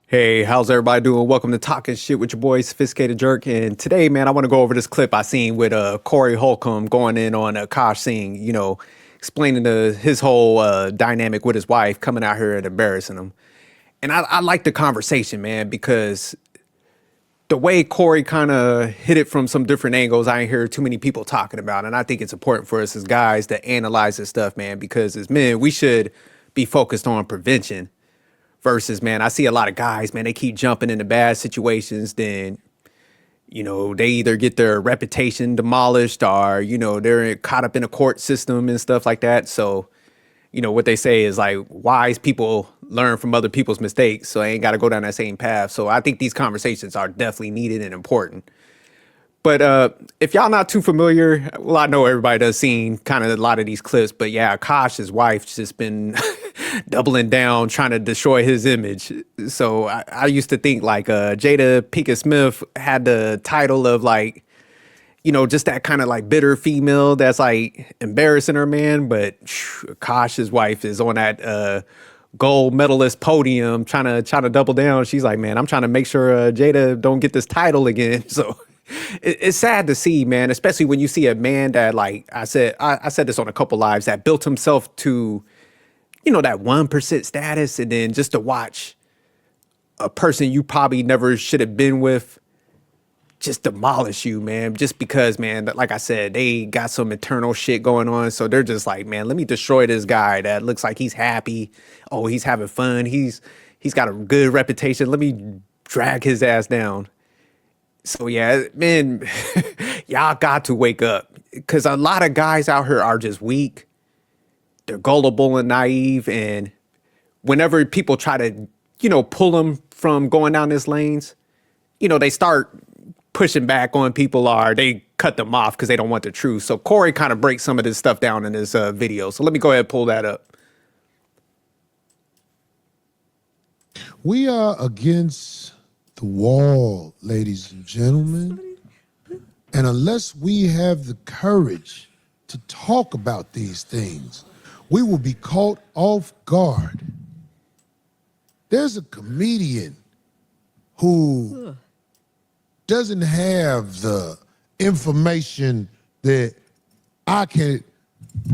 Hey, how's everybody doing? Welcome to Talking Shit with your boy, Sophisticated Jerk. And today, man, I want to go over this clip I seen with Corey Holcomb going in on Akaash Singh, explaining his whole dynamic with his wife, coming out here and embarrassing him. And I like the conversation, man, because the way Corey kind of hit it from some different angles, I ain't hear too many people talking about. And I think it's important for us as guys to analyze this stuff, man, because as men, we should be focused on prevention. Versus, man, I see a lot of guys, man, they keep jumping into bad situations. Then, they either get their reputation demolished or, they're caught up in a court system and stuff like that. So, what they say is like wise people learn from other people's mistakes. So I ain't got to go down that same path. So I think these conversations are definitely needed and important. But if y'all not too familiar, well, I know everybody does seen kind of a lot of these clips, but yeah, Akash's wife's just been doubling down, trying to destroy his image. So I used to think like Jada Pinkett Smith had the title of like, just that kind of like bitter female that's like embarrassing her man. But Akash's wife is on that gold medalist podium trying to double down. She's like, man, I'm trying to make sure Jada don't get this title again. So it's sad to see, man, especially when you see a man that, like I said this on a couple lives, that built himself to, that 1% status. And then just to watch a person you probably never should have been with just demolish you, man, just because, man, like I said, they got some internal shit going on. So they're just like, man, let me destroy this guy that looks like he's happy. Oh, he's having fun. He's got a good reputation. Let me drag his ass down. So yeah, man, y'all got to wake up, because a lot of guys out here are just weak. They're gullible and naive. And whenever people try to, pull them from going down these lanes, they start pushing back on people, or they cut them off because they don't want the truth. So Corey kind of breaks some of this stuff down in this video. So let me go ahead and pull that up. We are against the wall, ladies and gentlemen. And unless we have the courage to talk about these things, we will be caught off guard. There's a comedian who doesn't have the information that I can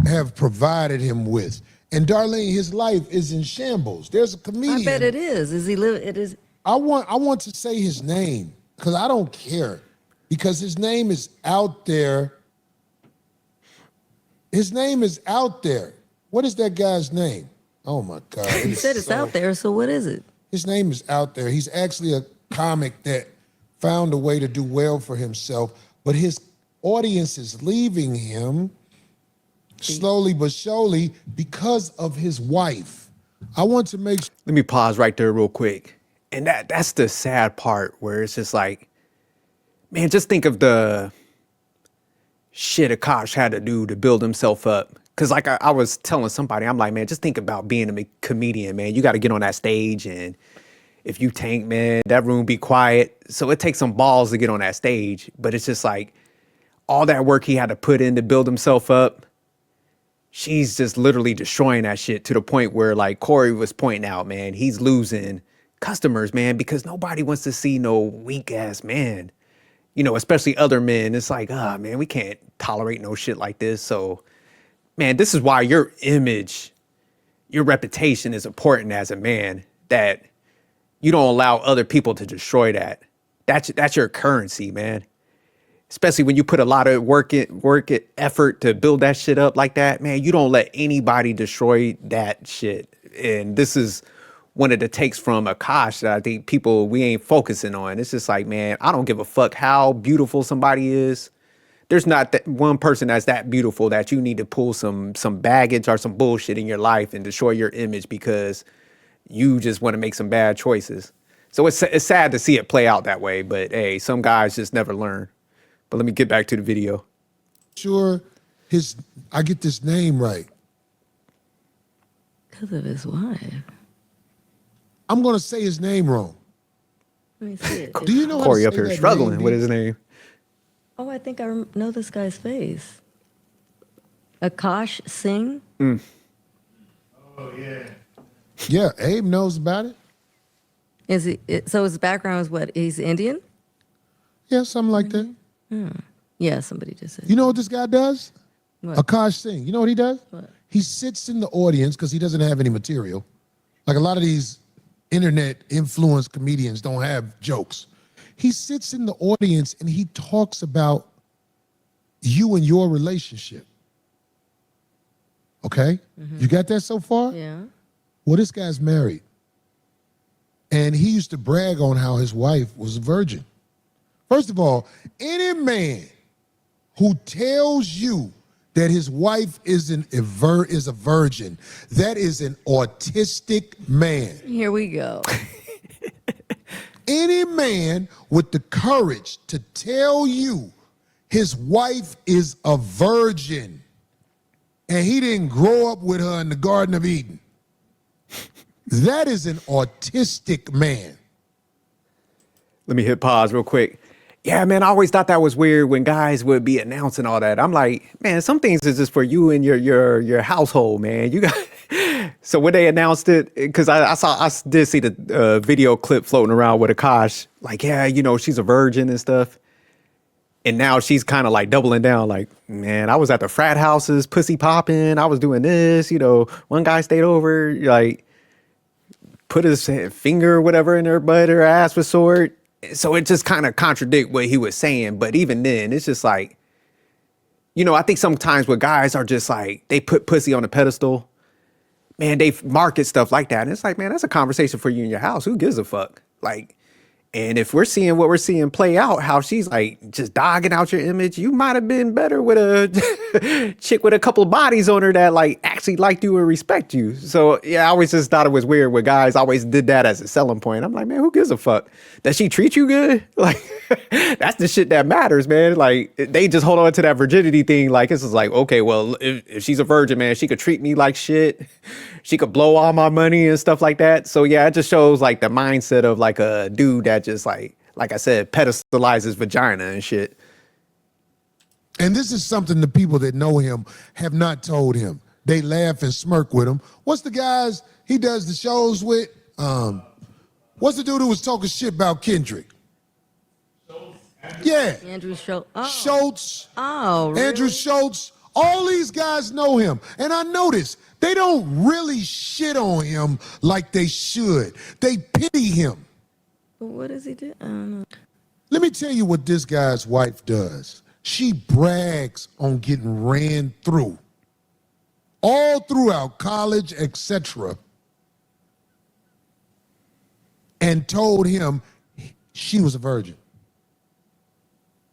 have provided him with. And Darlene, his life is in shambles. There's a comedian. I bet it is. Is he live? It is. I want to say his name because I don't care, because his name is out there. His name is out there. What is that guy's name? Oh my God. You said it's out there, so what is it? His name is out there. He's actually a comic that found a way to do well for himself, but his audience is leaving him slowly but surely because of his wife. I want to make sure. Let me pause right there real quick. And that's the sad part, where it's just like, man, just think of the shit Akaash had to do to build himself up. Because like I was telling somebody, I'm like, man, just think about being a comedian, man. You got to get on that stage, and if you tank, man, that room be quiet. So it takes some balls to get on that stage. But it's just like all that work he had to put in to build himself up. She's just literally destroying that shit to the point where, like Corey was pointing out, man, he's losing customers, man, because nobody wants to see no weak ass man, especially other men. It's like, man, we can't tolerate no shit like this. So, man, this is why your image, your reputation is important as a man, that you don't allow other people to destroy that. That's your currency, man. Especially when you put a lot of effort to build that shit up like that, man, you don't let anybody destroy that shit. And this is one of the takes from Akaash that I think we ain't focusing on. It's just like, man, I don't give a fuck how beautiful somebody is. There's not that one person that's that beautiful that you need to pull some baggage or some bullshit in your life and destroy your image because you just want to make some bad choices. So it's sad to see it play out that way. But hey, some guys just never learn. But let me get back to the video. Sure, I get this name right. Because of his wife. I'm gonna say his name wrong. Let me see it. Do you know Corey up here struggling with his name? Oh, I think I know this guy's face. Akaash Singh. Yeah, Abe knows about it. Is he? So his background is what? He's Indian. Yeah, something like that. Yeah, somebody just said. You know what this guy does? What? Akaash Singh. You know what he does? What? He sits in the audience because he doesn't have any material. Like a lot of these internet influenced comedians don't have jokes. He sits in the audience and he talks about you and your relationship. Okay? You got that so far? Yeah. Well, this guy's married. And he used to brag on how his wife was a virgin. First of all, any man who tells you that his wife is a virgin, that is an autistic man. Here we go. Any man with the courage to tell you his wife is a virgin and he didn't grow up with her in the Garden of Eden, that is an autistic man. Let me hit pause real quick. Yeah, man, I always thought that was weird when guys would be announcing all that. I'm like, man, some things is just for you and your household, man. You got. So when they announced it, because I did see the video clip floating around with Akaash, like, yeah, you know, she's a virgin and stuff. And now she's kind of like doubling down, like, man, I was at the frat houses, pussy popping. I was doing this, you know. One guy stayed over, like, put his finger or whatever in her butt, her ass was sore. So it just kind of contradict what he was saying. But even then, it's just like, you know, I think sometimes with guys are just like, they put pussy on a pedestal. Man, they market stuff like that. And it's like, man, that's a conversation for you in your house. Who gives a fuck? Like, and if we're seeing what we're seeing play out, how she's like just dogging out your image, you might have been better with a chick with a couple of bodies on her that like actually liked you and respect you. So yeah, I always just thought it was weird when guys always did that as a selling point. I'm like, man, who gives a fuck? Does she treat you good? Like, that's the shit that matters, man. Like, they just hold on to that virginity thing. Like, it's just like, okay, well, if she's a virgin, man, she could treat me like shit. She could blow all my money and stuff like that. So yeah, it just shows like the mindset of like a dude that just like I said, pedestalizes vagina and shit. And this is something the people that know him have not told him. They laugh and smirk with him. What's the guys he does the shows with? What's the dude who was talking shit about Kendrick? Yeah. Andrew Schultz. Oh. Schultz. Oh, really? Andrew Schultz. All these guys know him. And I noticed they don't really shit on him like they should. They pity him. But what does he do? I don't know. Let me tell you what this guy's wife does. She brags on getting ran through. All throughout college, etc. And told him she was a virgin.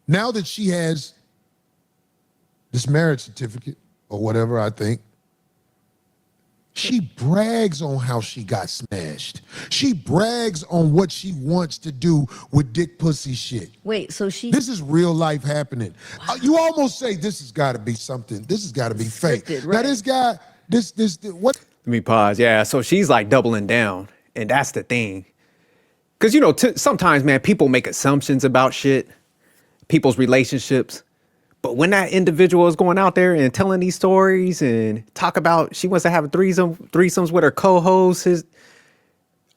Now that she has this marriage certificate or whatever, I think, she brags on how she got smashed. She brags on what she wants to do with dick pussy shit. Wait, so she... This is real life happening. You almost say this has got to be something. This has got to be fake. Scripted, Now right. this guy, what? Let me pause. Yeah, so she's like doubling down. And that's the thing. Because, you know, sometimes, man, people make assumptions about shit, people's relationships. But when that individual is going out there and telling these stories and talk about she wants to have threesomes with her co-host,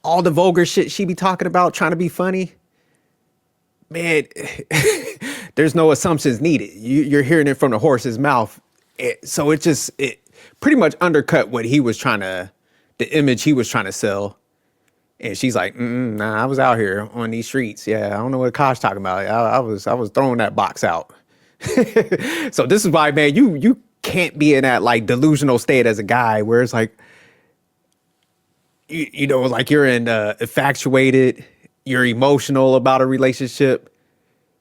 all the vulgar shit she be talking about, trying to be funny, man, there's no assumptions needed. You're hearing it from the horse's mouth. So it pretty much undercut what he was the image he was trying to sell. And she's like, nah, I was out here on these streets. Yeah, I don't know what Akaash talking about. I was throwing that box out. So this is why, man, you can't be in that like delusional state as a guy where it's like, you know, like you're infatuated, you're emotional about a relationship.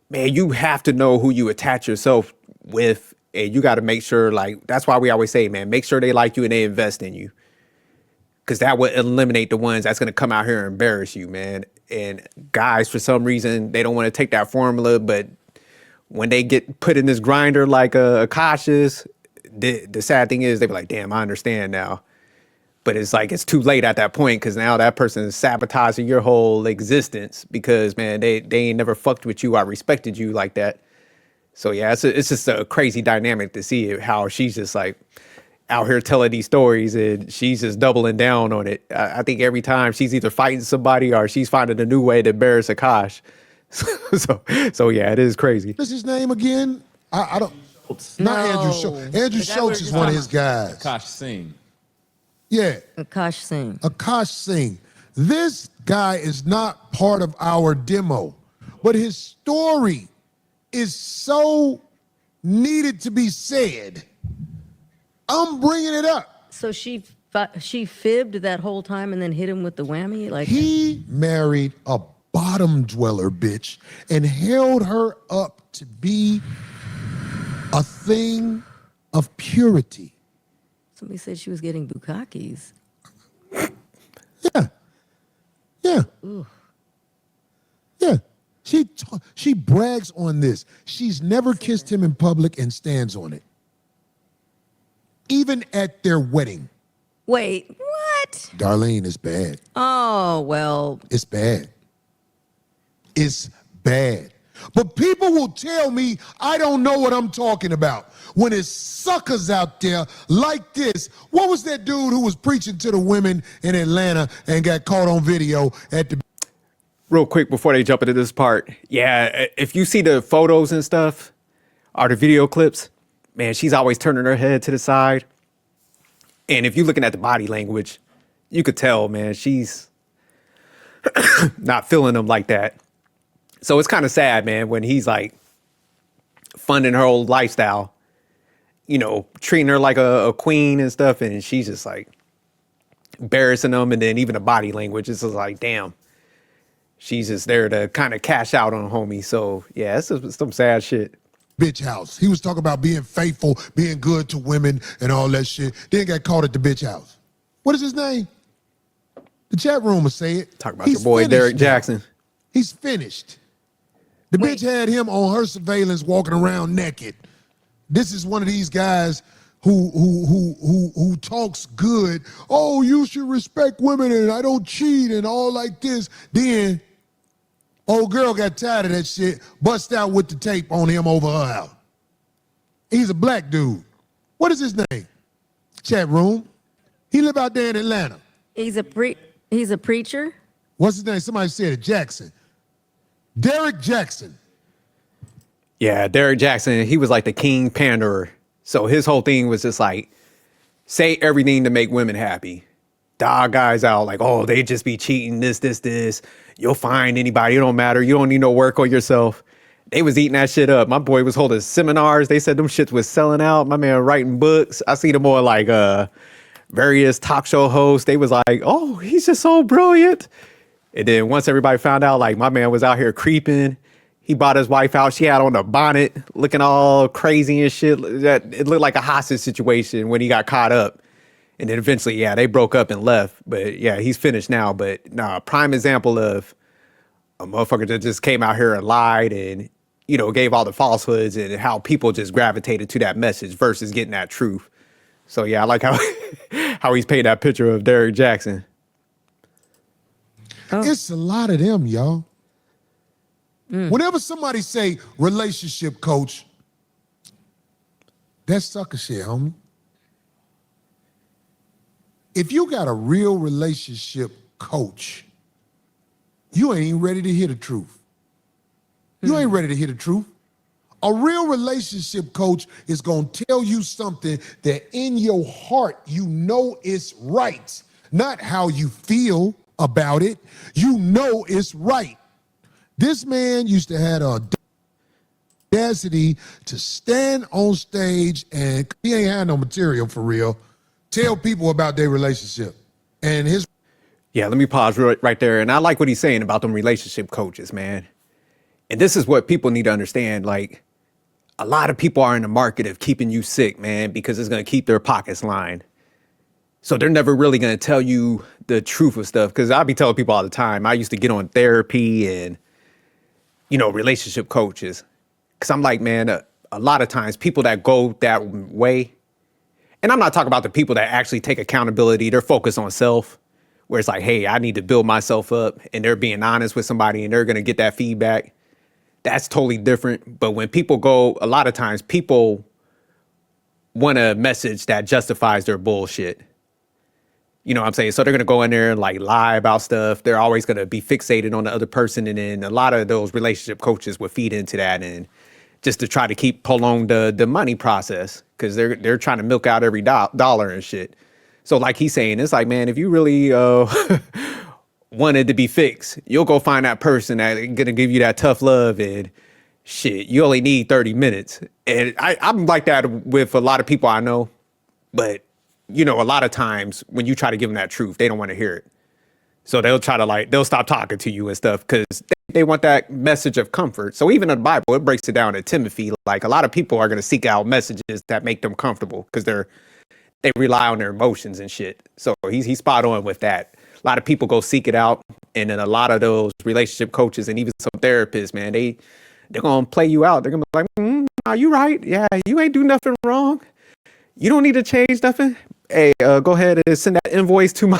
Man, you have to know who you attach yourself with, and you got to make sure, like, that's why we always say, man, make sure they like you and they invest in you. Because that would eliminate the ones that's going to come out here and embarrass you, man. And guys, for some reason, they don't want to take that formula, but when they get put in this grinder like Akaash is, the sad thing is they be like, damn, I understand now. But it's like, it's too late at that point because now that person is sabotaging your whole existence because, man, they ain't never fucked with you. I respected you like that. So yeah, it's just a crazy dynamic to see how she's just like out here telling these stories and she's just doubling down on it. I think every time she's either fighting somebody or she's finding a new way to embarrass Akash. So yeah, it is crazy. What's his name again? I don't. No. Not Andrew Schultz. Andrew The guy we were Schultz is just one of talking his guys. Akaash Singh. Yeah, Akaash Singh. Akaash Singh. This guy is not part of our demo, but his story is so needed to be said. I'm bringing it up. So she fibbed that whole time and then hit him with the whammy? Like, He married a bottom dweller bitch and held her up to be a thing of purity. somebody said she was getting bukakis. Yeah. Yeah. Yeah. She brags on this. She's never kissed him in public and stands on it. Even at their wedding. Wait, what? Darlene, it's bad. Oh, well, It's bad. It's bad. But people will tell me I don't know what I'm talking about. When it's suckers out there like this. What was that dude who was preaching to the women in Atlanta and got caught on video at the... Real quick before they jump into this part, yeah, if you see the photos and stuff or the video clips, man, she's always turning her head to the side. And if you're looking at the body language, you could tell, man, she's not feeling them like that. So it's kind of sad, man, when he's like funding her old lifestyle, you know, treating her like a queen and stuff. And she's just like embarrassing them. And then even the body language is just like, damn. She's just there to kind of cash out on homie. So, yeah, it's some sad shit. bitch house. He was talking about being faithful, being good to women and all that shit. Then got caught at the bitch house. What is his name? The chat room will say it. Talk about your boy, Derek now. Jackson. He's finished. The bitch had him on her surveillance walking around naked. This is one of these guys who talks good. Oh, you should respect women and I don't cheat and all like this. Then old girl got tired of that shit, bust out with the tape on him over her house. He's a black dude. What is his name? Chat room. He live out there in Atlanta. He's a preacher. What's his name? Somebody said it. Jackson. Derek Jackson. Yeah, Derek Jackson, he was like the king panderer. So his whole thing was just like, say everything to make women happy. Dog guys out like, oh, they just be cheating, this. You'll find anybody, it don't matter. You don't need no work on yourself. They was eating that shit up. My boy was holding seminars. They said them shits was selling out. My man writing books. I see them on like various talk show hosts. They was like, oh, he's just so brilliant. And then once everybody found out, like my man was out here creeping, he bought his wife out. She had on a bonnet, looking all crazy and shit. It looked like a hostage situation when he got caught up. And then eventually, yeah, they broke up and left. But yeah, he's finished now. But nah, prime example of a motherfucker that just came out here and lied and, you know, gave all the falsehoods and how people just gravitated to that message versus getting that truth. So yeah, I like how how he's painted that picture of Derek Jackson. Oh. It's a lot of them, y'all. Whenever somebody say relationship coach, that's sucker shit, homie. If you got a real relationship coach, you ain't ready to hear the truth. You ain't ready to hear the truth. A real relationship coach is gonna tell you something that in your heart you know it's right, not how you feel about it. You know it's right. This man used to have a audacity to stand on stage and he ain't had no material for real. Tell people about their relationship and his. Yeah, let me pause right there. And I like what he's saying about them relationship coaches, man. And this is what people need to understand. Like, a lot of people are in the market of keeping you sick, man, because it's going to keep their pockets lined. So they're never really going to tell you the truth of stuff. Because I be telling people all the time, I used to get on therapy and, you know, relationship coaches. Because I'm like, man, a lot of times people that go that way, and I'm not talking about the people that actually take accountability, they're focused on self, where it's like, hey, I need to build myself up, and they're being honest with somebody, and they're going to get that feedback. that's totally different. But when people go, a lot of times people want a message that justifies their bullshit. You know what I'm saying? So they're gonna go in there and like lie about stuff. They're always gonna be fixated on the other person, and then a lot of those relationship coaches would feed into that, and just to try to keep prolong the money process because they're trying to milk out every dollar and shit. So like he's saying, it's like, man, if you really wanted to be fixed, you'll go find that person that's gonna give you that tough love and shit. You only need 30 minutes, and I'm like that with a lot of people I know, but you know, a lot of times when you try to give them that truth, they don't want to hear it. So they'll try to they'll stop talking to you and stuff because they want that message of comfort. So even in the Bible, it breaks it down in Timothy. Like a lot of people are going to seek out messages that make them comfortable because they rely on their emotions and shit. So he's spot on with that. A lot of people go seek it out. And then a lot of those relationship coaches and even some therapists, man, they're going to play you out. They're going to be like, are you right? Yeah, you ain't do nothing wrong. You don't need to change nothing. Hey, go ahead and send that invoice to my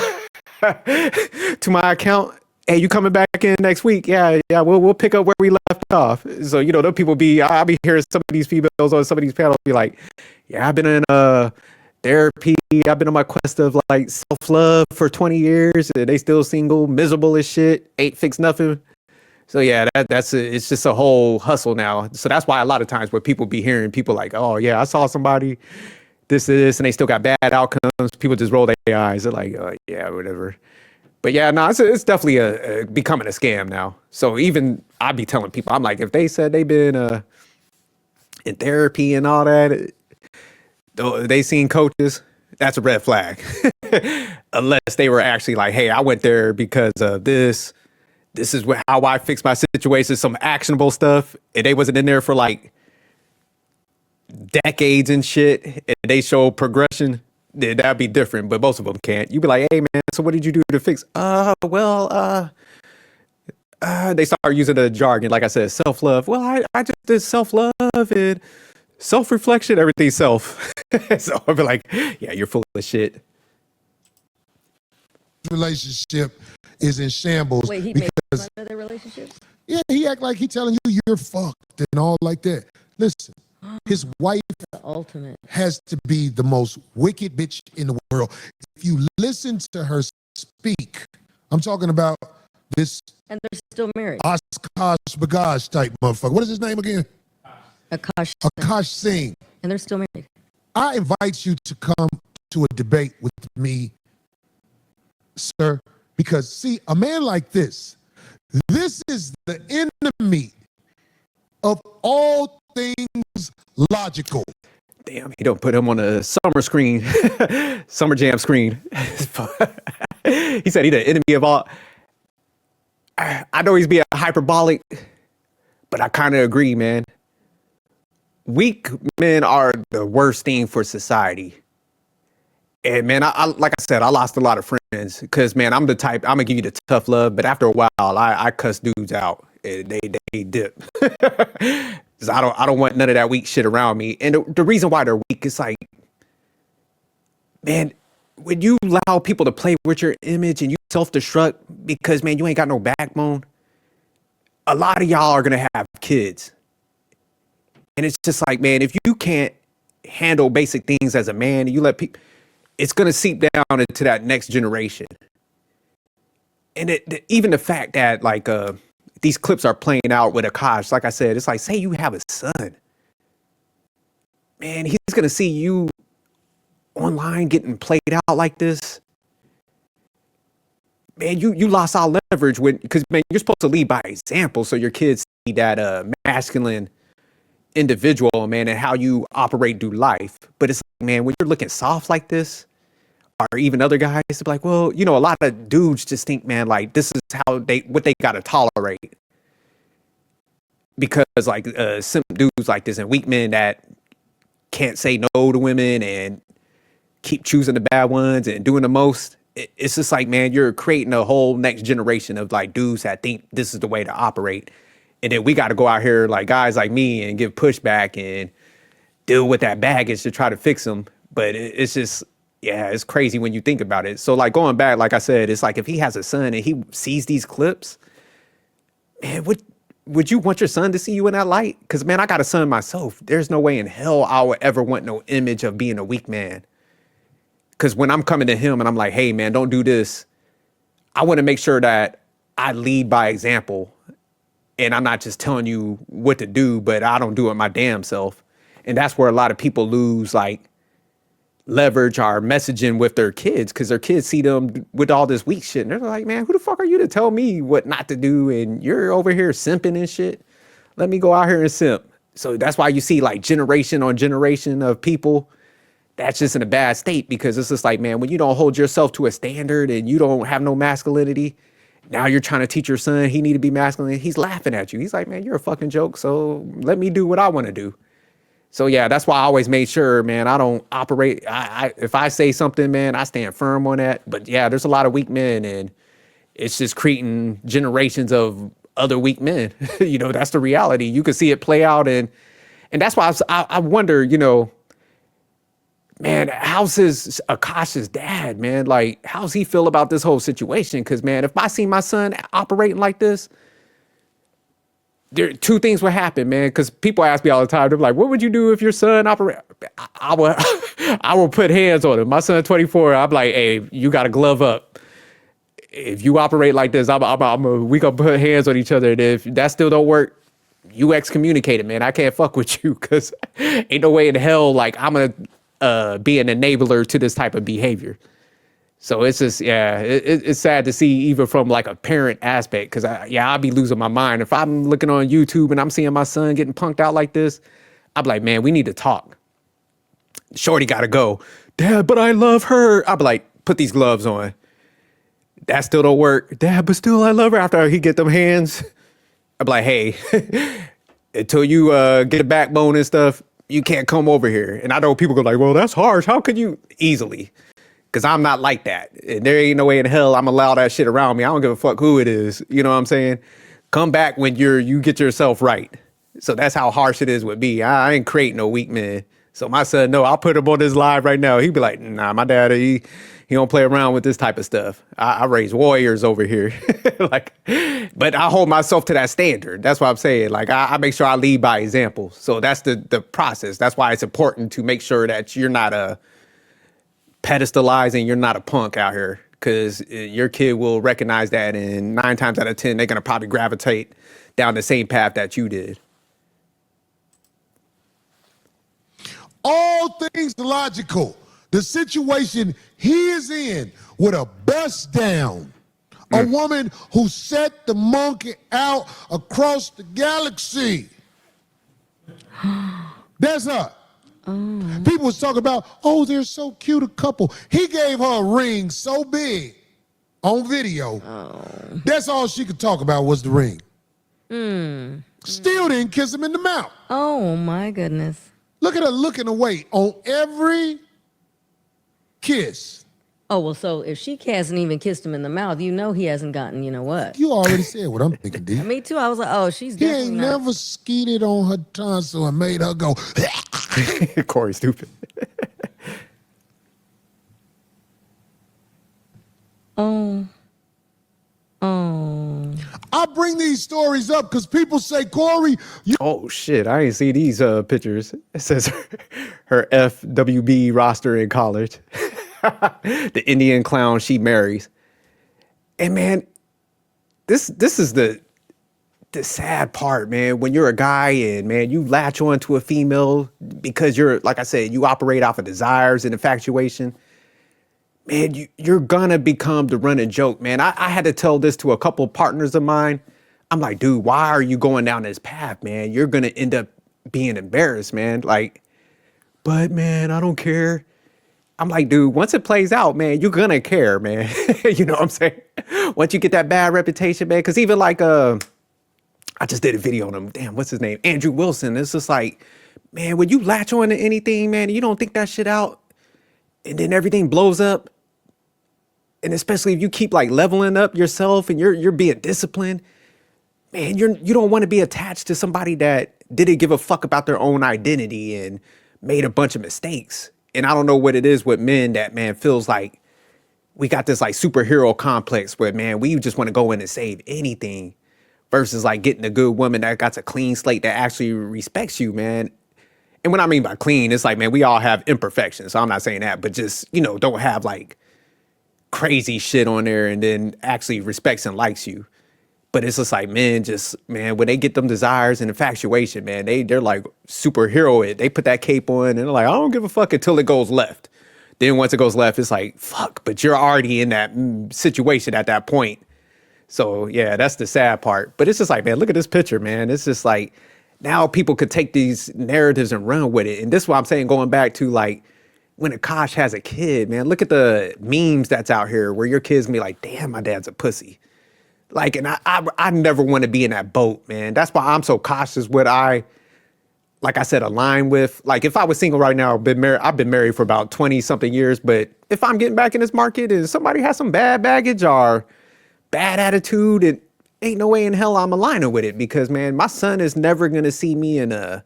to my account. Hey, you coming back in next week? Yeah, we'll pick up where we left off. So you know, those people I'll be hearing some of these females on some of these panels be like, yeah, I've been in therapy. I've been on my quest of like self love for 20 years, and they still single, miserable as shit, ain't fixed nothing. So yeah, it's just a whole hustle now. So that's why a lot of times where people be hearing people like, oh yeah, I saw somebody this, and they still got bad outcomes. People just roll their eyes. They're like, oh, yeah, whatever. But yeah, no, it's definitely becoming a scam now. So even I be telling people, I'm like, if they said they've been in therapy and all that, they seen coaches, that's a red flag. Unless they were actually like, hey, I went there because of this. This is how I fixed my situation, some actionable stuff. And they wasn't in there for like decades and shit, and they show progression, then that'd be different. But most of them can't. You be like, hey man, so what did you do to fix? They start using the jargon, like I said, self-love. Well, I just did self-love and self-reflection, everything self. So I'll be like, yeah, you're full of shit. Relationship is in shambles. Wait, he made fun of their relationships? Yeah, he act like he telling you you're fucked and all like that. Listen, his wife The ultimate. has to be the most wicked bitch in the world. If you listen to her speak, I'm talking about this And they're still married. Akaash Bagaj type motherfucker. What is his name again? Akaash. Akaash Singh. And they're still married. I invite you to come to a debate with me, sir, because see, a man like this is the enemy of all things logical. Damn, he don't put him on a summer screen, summer jam screen. He said he the enemy of all. I know he's being hyperbolic, but I kind of agree, man. Weak men are the worst thing for society. And man, I like I said, I lost a lot of friends because man, I'm the type, I'm gonna give you the tough love, but after a while, I cuss dudes out. They dip. I don't want none of that weak shit around me. And the reason why they're weak is like, man, when you allow people to play with your image and you self-destruct because man, you ain't got no backbone, a lot of y'all are gonna have kids. And it's just like, man, if you can't handle basic things as a man, and you let people, it's gonna seep down into that next generation. And even the fact that like these clips are playing out with Akaash, like I said, it's like, say you have a son, man, he's gonna see you online getting played out like this. Man, you lost all leverage because man, you're supposed to lead by example, so your kids see that masculine individual, man, and how you operate through life. But it's like, man, when you're looking soft like this, or even other guys to be like, well, you know, a lot of dudes just think, man, like this is what they gotta tolerate. Because like simp dudes like this and weak men that can't say no to women and keep choosing the bad ones and doing the most. It's just like, man, you're creating a whole next generation of like dudes that think this is the way to operate. And then we got to go out here like guys like me and give pushback and deal with that baggage to try to fix them. But it's just, yeah, it's crazy when you think about it. So like going back, like I said, it's like if he has a son and he sees these clips, man, would you want your son to see you in that light? Because, man, I got a son myself. There's no way in hell I would ever want no image of being a weak man. Because when I'm coming to him and I'm like, hey, man, don't do this, I want to make sure that I lead by example. And I'm not just telling you what to do, but I don't do it my damn self. And that's where a lot of people lose, like, leverage our messaging with their kids, because their kids see them with all this weak shit. And they're like, man, who the fuck are you to tell me what not to do? And you're over here simping and shit. Let me go out here and simp. So that's why you see like generation on generation of people that's just in a bad state, because it's just like, man, when you don't hold yourself to a standard and you don't have no masculinity, now you're trying to teach your son he need to be masculine. He's laughing at you. He's like, man, you're a fucking joke. So let me do what I want to do. So yeah, that's why I always made sure, man, I don't operate. If I say something, man, I stand firm on that. But yeah, there's a lot of weak men, and it's just creating generations of other weak men. That's the reality. You can see it play out, and that's why I wonder, man, how's Akaash's dad, man? Like, how's he feel about this whole situation? Because, man, if I see my son operating like this, there two things would happen, man. Because people ask me all the time, they're like, what would you do if your son operate? I will put hands on him. My son's 24. I'm like, hey, you got to glove up. If you operate like this, we gonna put hands on each other. And if that still don't work, you excommunicated, man. I can't fuck with you, because ain't no way in hell, like, I'm gonna be an enabler to this type of behavior. So it's just, yeah, it's sad to see, even from like a parent aspect, because I'll be losing my mind. If I'm looking on YouTube and I'm seeing my son getting punked out like this, I'm like, man, we need to talk. Shorty got to go. Dad, but I love her. I'll be like, put these gloves on. That still don't work. Dad, but still I love her. After he get them hands, I'm like, hey, until you get a backbone and stuff, you can't come over here. And I know people go like, well, that's harsh. How could you? Easily. Because I'm not like that. And there ain't no way in hell I'm allow that shit around me. I don't give a fuck who it is. You know what I'm saying? Come back when you get yourself right. So that's how harsh it is with me. I ain't creating no weak man. So my son, no, I'll put him on this live right now. He'd be like, nah, my dad, he don't play around with this type of stuff. I raise warriors over here. But I hold myself to that standard. That's what I'm saying. Like, I make sure I lead by example. So that's the process. That's why it's important to make sure that you're not pedestalizing, you're not a punk out here, because your kid will recognize that, and 9 times out of 10, they're going to probably gravitate down the same path that you did. All things logical. The situation he is in with a bust down. A woman who set the monkey out across the galaxy. That's her. People was talking about, oh, they're so cute, a couple. He gave her a ring so big on video. That's all she could talk about was the ring. Still didn't kiss him in the mouth. Oh, my goodness. Look at her looking away on every kiss. Oh, well, so if she hasn't even kissed him in the mouth, he hasn't gotten, what? You already said what I'm thinking, D. Me too. I was like, oh, she's He definitely ain't not. never skeeted on her tonsil and made her go. Corey, stupid. Oh. I bring these stories up because people say, Corey, you Oh shit, I ain't see these pictures. It says her FWB roster in college. The Indian clown she marries. And man, this is the sad part, man. When you're a guy and, man, you latch on to a female because you're, like I said, you operate off of desires and infatuation. Man, you're gonna become the running joke, man. I had to tell this to a couple partners of mine. I'm like, dude, why are you going down this path, man? You're gonna end up being embarrassed, man. Like, but man, I don't care. I'm like, dude, once it plays out, man, you're gonna care, man. You know what I'm saying? Once you get that bad reputation, man, because even like, I just did a video on him. Damn, what's his name? Andrew Wilson. It's just like, man, when you latch on to anything, man, and you don't think that shit out, and then everything blows up, and especially if you keep like leveling up yourself and you're being disciplined, man, you don't want to be attached to somebody that didn't give a fuck about their own identity and made a bunch of mistakes. And I don't know what it is with men that, man, feels like we got this like superhero complex where, man, we just want to go in and save anything. versus like getting a good woman that got a clean slate that actually respects you, man. And what I mean by clean, it's like, man, we all have imperfections. So I'm not saying that, but just, don't have like crazy shit on there and then actually respects and likes you. But it's just like, man, when they get them desires and infatuation, man, they're like superhero it. They put that cape on and they're like, I don't give a fuck until it goes left. Then once it goes left, it's like, fuck, but you're already in that situation at that point. So yeah, that's the sad part. But it's just like, man, look at this picture, man. It's just like, now people could take these narratives and run with it. And this is what I'm saying, going back to like, when Akaash has a kid, man, look at the memes that's out here where your kids can be like, damn, my dad's a pussy. Like, and I never want to be in that boat, man. That's why I'm so cautious what like I said, align with. Like, if I was single right now, I've been married for about 20 something years. But if I'm getting back in this market and somebody has some bad baggage or bad attitude, it ain't no way in hell I'm aligning with it, because, man, my son is never going to see me in a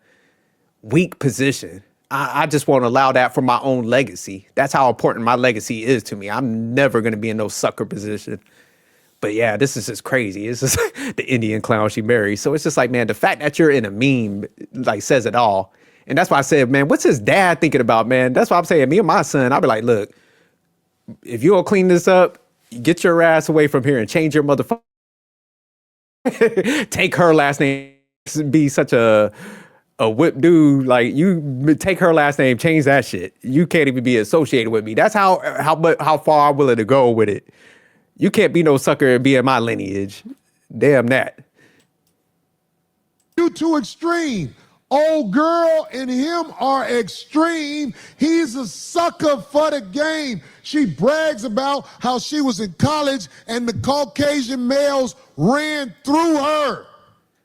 weak position. I just won't allow that for my own legacy. That's how important my legacy is to me. I'm never going to be in no sucker position. But yeah, this is just crazy. It's just the Indian clown she married. So it's just like, man, the fact that you're in a meme like says it all. And that's why I said, man, what's his dad thinking about, man? That's why I'm saying, me and my son, I'll be like, look, if you don't clean this up, get your ass away from here and change your motherfucker. Take her last name, be such a whip dude. Like, you take her last name, change that shit. You can't even be associated with me. That's how far I'm willing to go with it. You can't be no sucker and be in my lineage. Damn that. You too extreme. Old girl and him are extreme. He's a sucker for the game. She brags about how she was in college and the Caucasian males ran through her.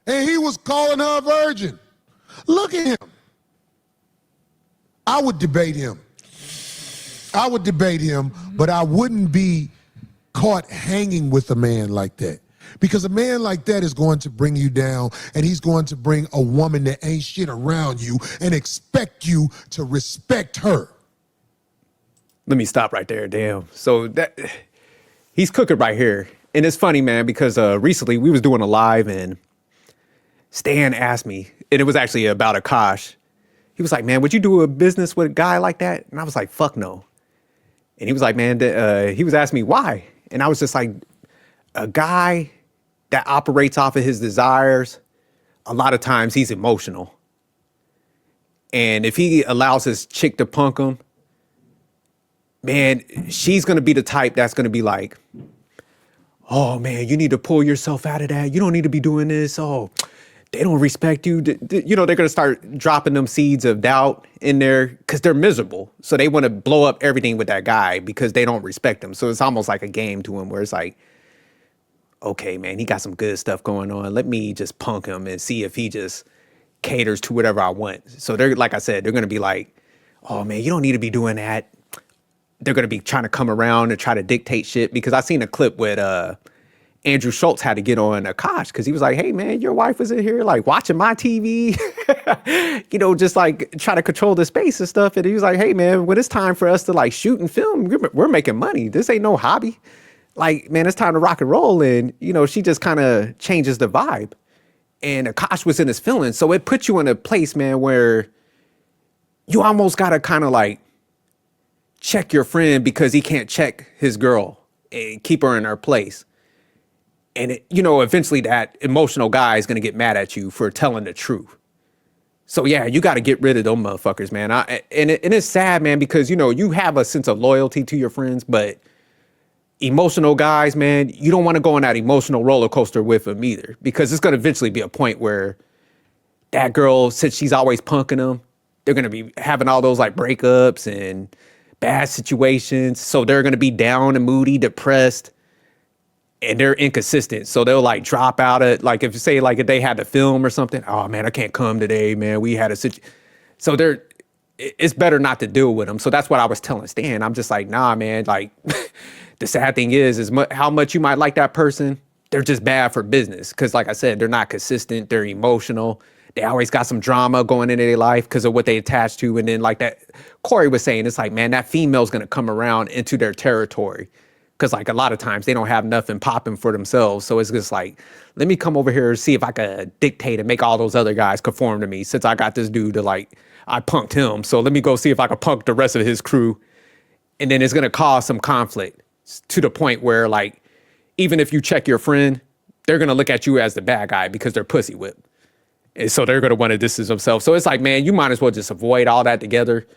And he was calling her a virgin. Look at him. I would debate him. But I wouldn't be caught hanging with a man like that. Because a man like that is going to bring you down, and he's going to bring a woman that ain't shit around you and expect you to respect her. Let me stop right there. Damn. So that he's cooking right here. And it's funny, man, because recently we was doing a live and Stan asked me, and it was actually about Akaash. He was like, man, would you do a business with a guy like that? And I was like, fuck no. And he was like, man, he was asking me why. And I was just like, a guy that operates off of his desires, a lot of times he's emotional. And if he allows his chick to punk him, man, she's going to be the type that's going to be like, oh, man, you need to pull yourself out of that. You don't need to be doing this. Oh, they don't respect you. They're going to start dropping them seeds of doubt in there because they're miserable. So they want to blow up everything with that guy because they don't respect him. So it's almost like a game to him where it's like, okay, man, he got some good stuff going on. Let me just punk him and see if he just caters to whatever I want. So they're, like I said, they're going to be like, oh, man, you don't need to be doing that. They're going to be trying to come around and try to dictate shit, because I seen a clip with Andrew Schultz had to get on Akaash because he was like, hey, man, your wife was in here like watching my TV, just like try to control the space and stuff. And he was like, hey, man, when it's time for us to like shoot and film, we're making money. This ain't no hobby. Like, man, it's time to rock and roll. And, she just kind of changes the vibe. And Akaash was in his feelings. So it puts you in a place, man, where you almost got to kind of like check your friend because he can't check his girl and keep her in her place. And, eventually that emotional guy is going to get mad at you for telling the truth. So, yeah, you got to get rid of them motherfuckers, man. And it's sad, man, because, you have a sense of loyalty to your friends, but emotional guys, man, you don't want to go on that emotional roller coaster with them either, because it's going to eventually be a point where that girl, since she's always punking them, they're going to be having all those like breakups and bad situations. So they're going to be down and moody, depressed, and they're inconsistent. So they'll like drop out of, like, if they had to film or something, oh man, I can't come today, man. We had a situation. So it's better not to deal with them. So that's what I was telling Stan. I'm just like, nah, man, like the sad thing is how much you might like that person, they're just bad for business. Cause like I said, they're not consistent. They're emotional. They always got some drama going into their life because of what they attach to. And then like that Corey was saying, it's like, man, that female's going to come around into their territory. Because like a lot of times they don't have nothing popping for themselves. So it's just like, let me come over here and see if I could dictate and make all those other guys conform to me since I got this dude to like, I punked him. So let me go see if I could punk the rest of his crew. And then it's going to cause some conflict to the point where like, even if you check your friend, they're going to look at you as the bad guy because they're pussy whipped. And so they're going to want to distance themselves. So it's like, man, you might as well just avoid all that together.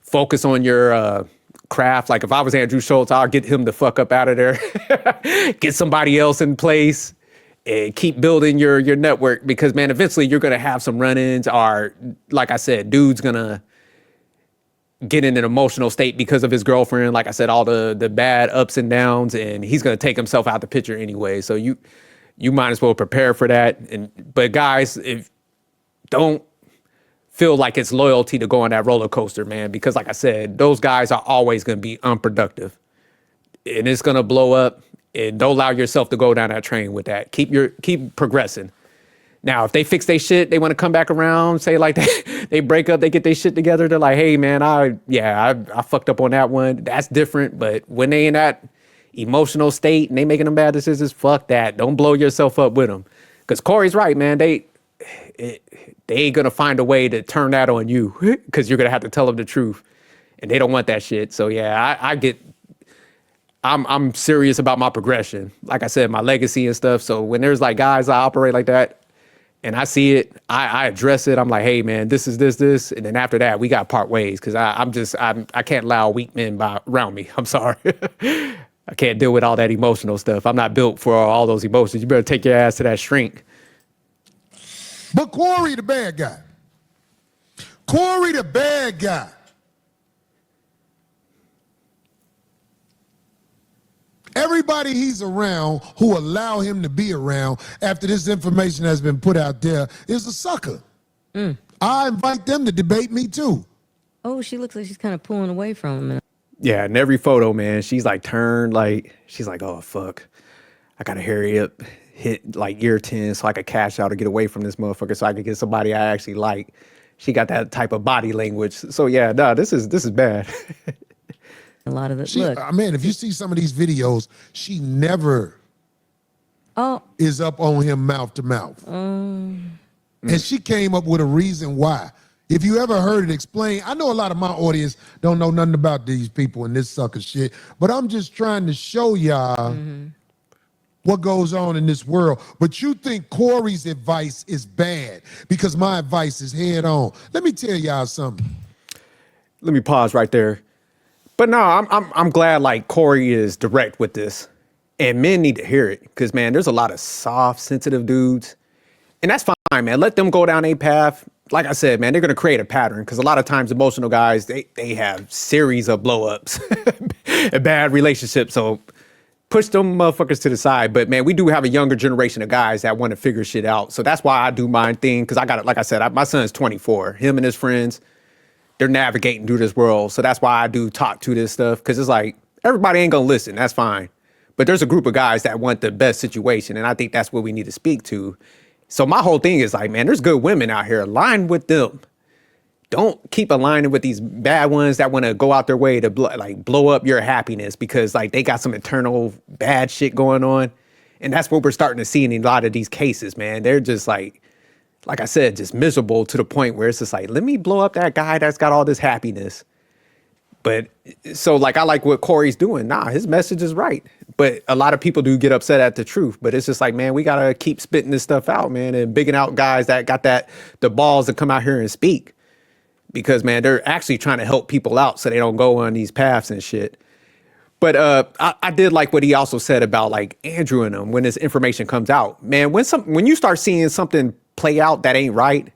Focus on your craft. Like if I was Andrew Schultz, I'll get him the fuck up out of there. Get somebody else in place and keep building your network because, man, eventually you're going to have some run-ins or, like I said, dude's going to get in an emotional state because of his girlfriend. Like I said, all the bad ups and downs, and he's going to take himself out the picture anyway. So you might as well prepare for that. But guys, if don't feel like it's loyalty to go on that roller coaster, man, because like I said, those guys are always going to be unproductive and it's going to blow up, and don't allow yourself to go down that train with that. Keep progressing. Now, if they fix their shit, they want to come back around, say like they break up, they get their shit together. They're like, hey man, I fucked up on that one. That's different. But when they in that emotional state and they making them bad decisions, fuck that. Don't blow yourself up with them. Cause Corey's right, man. They ain't gonna find a way to turn that on you because you're gonna have to tell them the truth, and they don't want that shit. So yeah, I'm serious about my progression. Like I said, my legacy and stuff. So when there's like guys I operate like that and I see it, I address it. I'm like, hey man, this is this. And then after that, we got part ways because I can't allow weak men around me. I'm sorry. I can't deal with all that emotional stuff. I'm not built for all those emotions. You better take your ass to that shrink. But Corey the bad guy. Corey the bad guy. Everybody he's around who allow him to be around after this information has been put out there is a sucker. I invite them to debate me too. Oh, she looks like she's kind of pulling away from him. Yeah, in every photo, man, she's like turned, like, she's like, oh, fuck. I gotta hurry up, hit like year 10 so I could cash out or get away from this motherfucker so I could get somebody I actually like. She got that type of body language. So yeah, nah, this is bad. A lot of it. She, Look, man, if you see some of these videos, she never is up on him mouth to mouth. And she came up with a reason why. If you ever heard it explained, I know a lot of my audience don't know nothing about these people and this sucker shit, but I'm just trying to show y'all what goes on in this world. But you think Corey's advice is bad because my advice is head on. Let me tell y'all something. Let me pause right there. But no, I'm glad like Corey is direct with this, and men need to hear it because man, there's a lot of soft, sensitive dudes, and that's fine, man. Let them go down a path. Like I said, man, they're gonna create a pattern because a lot of times emotional guys they have series of blow ups, and bad relationships. So push them motherfuckers to the side. But man, we do have a younger generation of guys that want to figure shit out. So that's why I do my thing because I got it. Like I said, my son's 24. Him and his friends, they're navigating through this world. So that's why I do talk to this stuff. Cause it's like, everybody ain't gonna listen. That's fine. But there's a group of guys that want the best situation. And I think that's what we need to speak to. So my whole thing is like, man, there's good women out here. Align with them. Don't keep aligning with these bad ones that want to go out their way to blow up your happiness because like they got some internal bad shit going on. And that's what we're starting to see in a lot of these cases, man. They're just like I said, just miserable to the point where it's just like, let me blow up that guy that's got all this happiness. But so like, I like what Corey's doing. Nah, his message is right. But a lot of people do get upset at the truth. But it's just like, man, we got to keep spitting this stuff out, man, and bigging out guys that got the balls to come out here and speak. Because, man, they're actually trying to help people out so they don't go on these paths and shit. But I did like what he also said about like Andrew and them when this information comes out. Man, when you start seeing something play out that ain't right,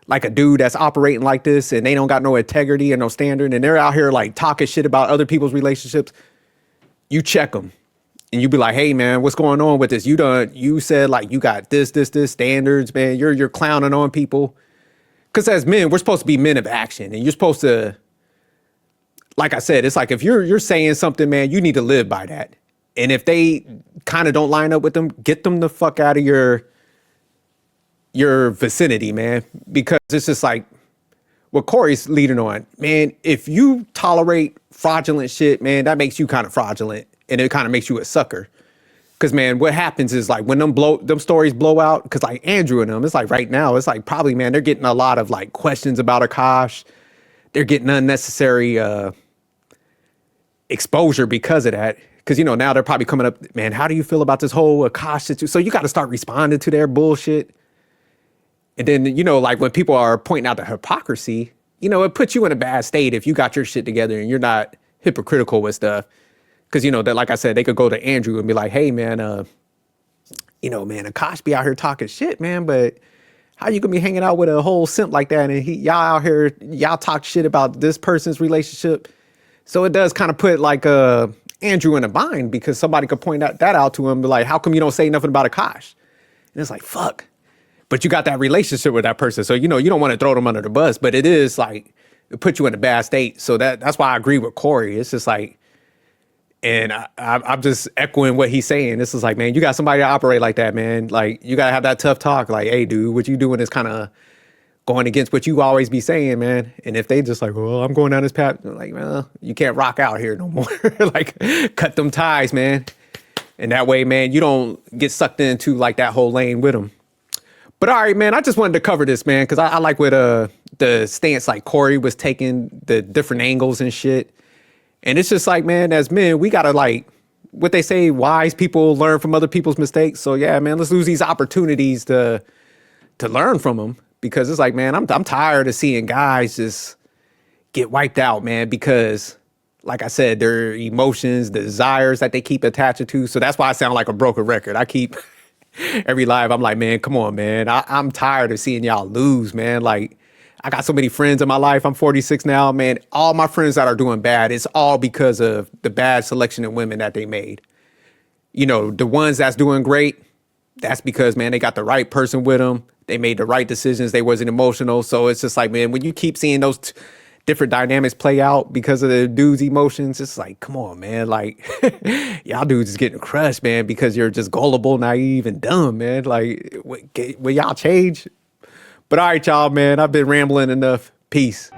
like a dude that's operating like this and they don't got no integrity and no standard and they're out here like talking shit about other people's relationships, you check them and you be like, hey man, what's going on with this? You said like you got this standards, man. You're clowning on people. Because as men, we're supposed to be men of action and you're supposed to, like I said, it's like if you're saying something, man, you need to live by that. And if they kind of don't line up with them, get them the fuck out of your vicinity, man, because it's just like what Corey's leading on, man. If you tolerate fraudulent shit, man, that makes you kind of fraudulent. and it kind of makes you a sucker. Cause man, what happens is like when them stories blow out, cause like Andrew and them, it's like right now, it's like probably, man, they're getting a lot of like questions about Akaash. They're getting unnecessary exposure because of that. Cause you know, now they're probably coming up, man, how do you feel about this whole Akaash situation? So you got to start responding to their bullshit. And then, you know, like when people are pointing out the hypocrisy, you know, it puts you in a bad state if you got your shit together and you're not hypocritical with stuff. Cause you know that, like I said, they could go to Andrew and be like, hey man, you know, man, Akaash be out here talking shit, man, but how you gonna be hanging out with a whole simp like that? And y'all out here, y'all talk shit about this person's relationship. So it does kind of put like Andrew in a bind because somebody could point that out to him, be like, how come you don't say nothing about Akaash? And it's like, fuck. But you got that relationship with that person. So, you know, you don't want to throw them under the bus, but it is like, it puts you in a bad state. So that's why I agree with Corey. It's just like, and I'm just echoing what he's saying. This is like, man, you got somebody to operate like that, man. Like, you got to have that tough talk. Like, hey, dude, what you doing is kind of going against what you always be saying, man. And if they just like, well, I'm going down this path, like, well, you can't rock out here no more. Like, cut them ties, man. And that way, man, you don't get sucked into like that whole lane with them. But all right, man, I just wanted to cover this, man, because I like what the stance like Corey was taking, the different angles and shit. And it's just like, man, as men, we got to like, what they say, wise people learn from other people's mistakes. So yeah, man, let's lose these opportunities to learn from them. Because it's like, man, I'm tired of seeing guys just get wiped out, man, because like I said, their emotions, the desires that they keep attaching to. So that's why I sound like a broken record. I keep every live, I'm like, man, come on, man. I'm tired of seeing y'all lose, man. Like, I got so many friends in my life. I'm 46 now, man. All my friends that are doing bad, it's all because of the bad selection of women that they made. You know, the ones that's doing great, that's because, man, they got the right person with them. They made the right decisions. They wasn't emotional. So it's just like, man, when you keep seeing those different dynamics play out because of the dude's emotions, it's like, come on, man. Like, y'all dudes is getting crushed, man, because you're just gullible, naive, and dumb, man. Like, will y'all change? But all right, y'all, man, I've been rambling enough. Peace.